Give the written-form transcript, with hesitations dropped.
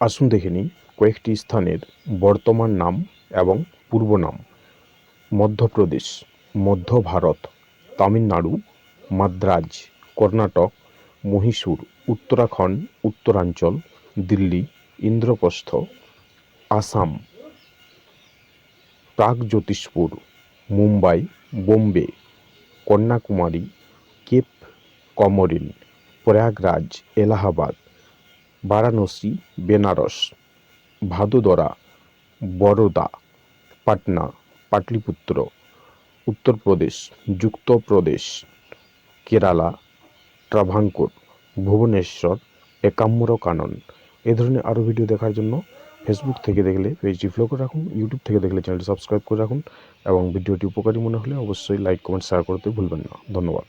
আসুন দেখে নিই কয়েকটি স্থানের বর্তমান নাম এবং পূর্ব নাম। মধ্যপ্রদেশ, মধ্য ভারত, তামিলনাড়ু, মাদ্রাজ, কর্ণাটক, মহীশূর, উত্তরাখণ্ড, উত্তরাঞ্চল, দিল্লি, ইন্দ্রপ্রস্থ, আসাম, প্রাগজ্যোতিষপুর, মুম্বাই, বোম্বে, কন্যাকুমারী, কেপ কমরিন, প্রয়াগরাজ, এলাহাবাদ, বারাণসী, বেনারস, ভাদোদরা, বরোদা, পাটনা, পাটলিপুত্র, উত্তরপ্রদেশ, যুক্তপ্রদেশ, কেরালা, ট্রাভাঙ্কোর, ভুবনেশ্বর, একাম্র কানন। এই ধরনের আরও ভিডিও দেখার জন্য ফেসবুক থেকে দেখলে পেজটি ফলো করে রাখুন, ইউটিউব থেকে দেখলে চ্যানেলটি সাবস্ক্রাইব করে রাখুন এবং ভিডিওটি উপকারী মনে হলে অবশ্যই লাইক, কমেন্ট, শেয়ার করতে ভুলবেন না। ধন্যবাদ।